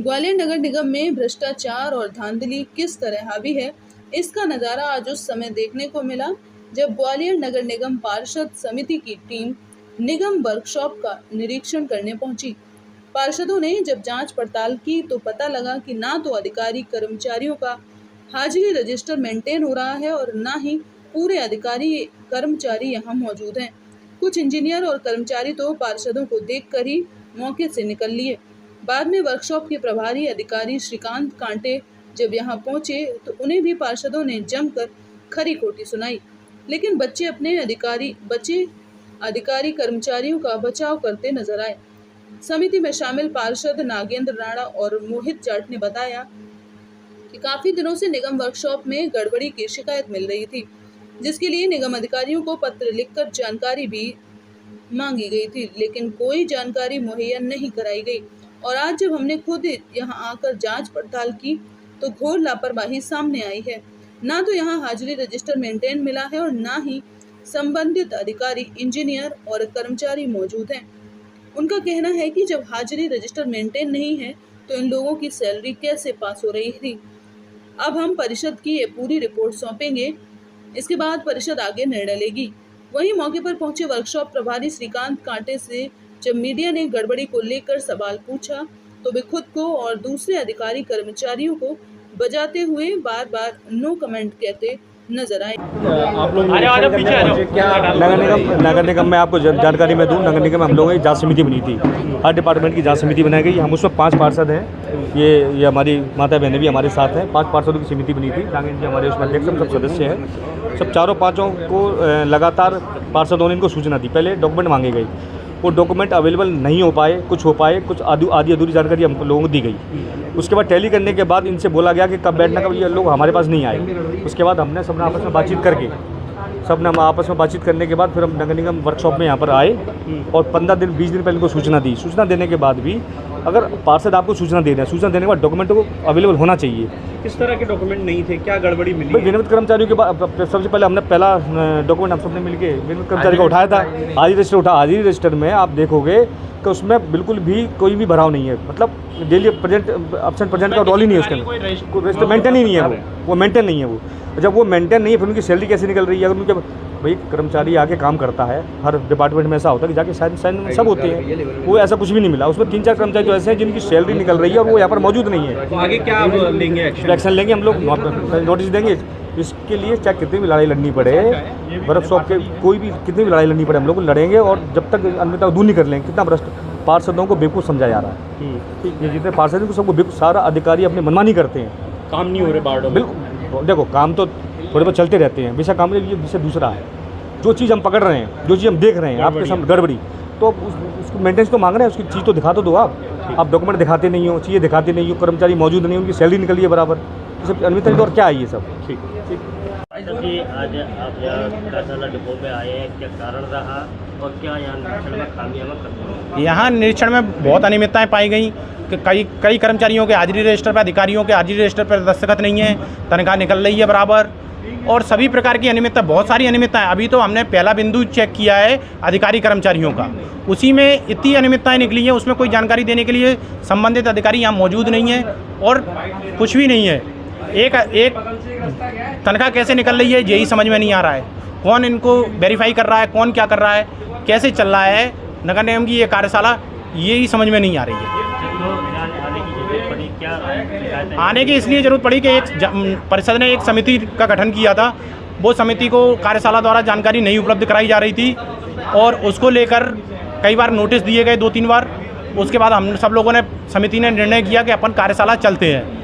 ग्वालियर नगर निगम में भ्रष्टाचार और धांधली किस तरह हावी है, इसका नजारा आज उस समय देखने को मिला जब ग्वालियर नगर निगम पार्षद समिति की टीम निगम वर्कशॉप का निरीक्षण करने पहुंची। पार्षदों ने जब जांच पड़ताल की तो पता लगा कि ना तो अधिकारी कर्मचारियों का हाजिरी रजिस्टर मेंटेन हो रहा है और ना ही पूरे अधिकारी कर्मचारी यहाँ मौजूद हैं। कुछ इंजीनियर और कर्मचारी तो पार्षदों को देखकर ही मौके से निकल लिए। बाद में वर्कशॉप के प्रभारी अधिकारी श्रीकांत कांटे जब यहाँ पहुंचे तो उन्हें भी पार्षदों ने जमकर खरी खोटी सुनाई, लेकिन बच्चे अधिकारी कर्मचारियों का बचाव करते नजर आए। समिति में शामिल पार्षद नागेंद्र राणा और मोहित जाट ने बताया कि काफी दिनों से निगम वर्कशॉप में गड़बड़ी की शिकायत मिल रही थी, जिसके लिए निगम अधिकारियों को पत्र लिखकर जानकारी भी मांगी गई थी, लेकिन कोई जानकारी मुहैया नहीं कराई गई। और आज जब हमने खुद यहां आकर जांच पड़ताल की तो घोर लापरवाही सामने आई है। ना तो यहां हाजिरी रजिस्टर मेंटेन मिला है और ना ही संबंधित अधिकारी, इंजीनियर और कर्मचारी मौजूद हैं। उनका कहना है कि जब हाजिरी रजिस्टर मेंटेन नहीं है तो इन लोगों की सैलरी कैसे पास हो रही थी। अब हम परिषद की ये पूरी रिपोर्ट सौंपेंगे, इसके बाद परिषद आगे निर्णय लेगी। वहीं मौके पर पहुंचे वर्कशॉप प्रभारी श्रीकांत कांटे से जब मीडिया ने गड़बड़ी को लेकर सवाल पूछा तो वे खुद को और दूसरे अधिकारी कर्मचारियों को बजाते हुए बार बार नो कमेंट कहते नजर आए। आप लोग क्या नगर निगम में आपको जानकारी में दूं, नगर निगम में हम लोगों की जांच समिति बनी थी। हर डिपार्टमेंट की जांच समिति बनाई गई। हम उसमें 5 पार्षद हैं। ये हमारी माता बहनें भी हमारे साथ हैं। 5 पार्षदों की समिति बनी थी। नागेंद्र जी हमारे उसमें अध्यक्ष, सब सदस्य हैं। सब चारों पाँचों को लगातार पार्षदों ने इनको सूचना दी। पहले डॉक्यूमेंट मांगे गई, वो डॉक्यूमेंट अवेलेबल नहीं हो पाए, कुछ आधी अधूरी जानकारी हम लोगों को दी गई। उसके बाद टैली करने के बाद इनसे बोला गया कि कब बैठना, कब ये लोग हमारे पास नहीं आए। उसके बाद हमने सबने आपस में बातचीत करके आपस में बातचीत करने के बाद फिर हम नगर निगम वर्कशॉप में यहाँ पर आए और 15 दिन 20 दिन पहले इनको सूचना दी। सूचना देने के बाद भी अगर पार्षद आपको सूचना दे रहे हैं, सूचना देने के बाद डॉक्यूमेंट को अवेलेबल होना चाहिए। किस तरह के डॉक्यूमेंट नहीं थे, क्या गड़बड़ी मिली? विनियमित कर्मचारियों के बाद सबसे पहले हमने पहला डॉक्यूमेंट हम सबने मिलके विनियमित कर्मचारी का उठाया था। हाजिरी रजिस्टर उठा। हाजिरी रजिस्टर में आप देखोगे कि उसमें बिल्कुल भी कोई भी भराव नहीं है। मतलब डेली प्रेजेंट एब्सेंट प्रेजेंट का रोल ही नहीं है उसके अंदर, मेंटेन ही नहीं है। वो मेंटेन नहीं है। वो जब वो मेंटेन नहीं है फिर उनकी सैलरी कैसे निकल रही है? अगर उनके भाई कर्मचारी आके काम करता है, हर डिपार्टमेंट में ऐसा होता है कि जाके साइन सब होते हैं, वो ऐसा कुछ भी नहीं मिला। उसमें 3-4 कर्मचारी जो ऐसे हैं जिनकी सैलरी निकल रही है और वो यहाँ पर मौजूद नहीं है। तो आगे क्या लेंगे? एक्शन लेंगे हम लोग, नोटिस देंगे। इसके लिए चाहे कितनी भी लड़ाई लड़नी पड़े, वर्कशॉप के कोई भी कितनी भी लड़ाई लड़नी पड़े, हम लोग लड़ेंगे और जब तक अन्यथा दूर नहीं कर लेंगे। कितना भ्रष्ट पार्षदों को बेवकूफ़ समझा जा रहा है। ये जितने पार्षद हैं सबको बेवकूफ़, सारा अधिकारी अपने मनमानी करते हैं, काम नहीं हो रहे बार्डो। बिल्कुल देखो, काम तो थोड़े बहुत चलते रहते हैं, वैसा काम ये विषय दूसरा है। जो चीज़ हम पकड़ रहे हैं, जो चीज़ हम देख रहे हैं आपके सामने गड़बड़ी, तो उसको मेंटेनेंस तो मांग रहे हैं, उसकी चीज़ तो दिखा तो दो। आप डॉक्यूमेंट दिखाते नहीं हो, चीज़ें दिखाते नहीं हो, कर्मचारी मौजूद नहीं, उनकी सैलरी निकली है बराबर, ये सब अनियमित है। और क्या है ये सब? ठीक जी, आज आप यहाँ कार्यशाला डिपो में आए हैं, क्या कारण रहा और क्या यहाँ निरीक्षण में खामियां करते हैं? यहाँ निरीक्षण में बहुत अनियमितताएं पाई गई कि कई कर्मचारियों के हाजिरी रजिस्टर पर, अधिकारियों के हाजिरी रजिस्टर पर दस्तखत नहीं है, तनख्वाह निकल रही है बराबर, और सभी प्रकार की अनियमितता, बहुत सारी अनियमितताएं। अभी तो हमने पहला बिंदु चेक किया है अधिकारी कर्मचारियों का, उसी में इतनी अनियमितताएं निकली हैं, उसमें कोई जानकारी देने के लिए संबंधित अधिकारी यहाँ मौजूद नहीं है और कुछ भी नहीं है। एक तनख्वाह कैसे निकल रही है यही समझ में नहीं आ रहा है। कौन इनको वेरीफाई कर रहा है, कौन क्या कर रहा है, कैसे चल रहा है नगर निगम की ये कार्यशाला, यही समझ में नहीं आ रही है। आने की इसलिए जरूरत पड़ी कि एक परिषद ने एक समिति का गठन किया था, वो समिति को कार्यशाला द्वारा जानकारी नहीं उपलब्ध कराई जा रही थी और उसको लेकर कई बार नोटिस दिए गए, 2-3 बार। उसके बाद हम सब लोगों ने, समिति ने निर्णय किया कि अपन कार्यशाला चलते हैं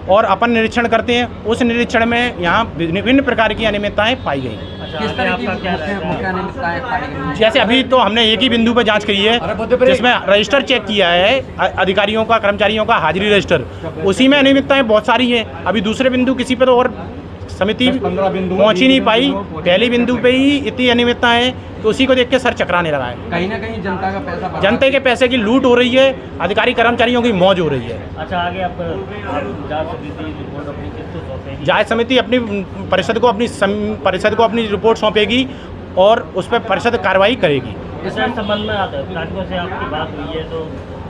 और अपन निरीक्षण करते हैं। उस निरीक्षण में यहाँ विभिन्न प्रकार की अनियमितताएं पाई गई। किस तरह की मुख्य अनियमितताएं पाई गई? जैसे अभी तो हमने एक ही बिंदु पर जांच करी है, जिसमें रजिस्टर चेक किया है अधिकारियों का, कर्मचारियों का हाजिरी रजिस्टर, उसी में अनियमितताएं बहुत सारी हैं। अभी दूसरे बिंदु किसी पर और समिति पहुंच ही नहीं पाई, पहले बिंदु पे ही इतनी अनियमितताएं हैं तो उसी को देख के सर चकराने लगा है। कहीं ना कहीं जनता के पैसे की लूट हो रही है, अधिकारी कर्मचारियों की मौज हो रही है। अच्छा, आगे आप जांच समिति अपनी परिषद को अपनी रिपोर्ट सौंपेगी और उस पर परिषद कार्रवाई करेगी। इस संबंध में अधिकारियों से आपकी बात हुई है तो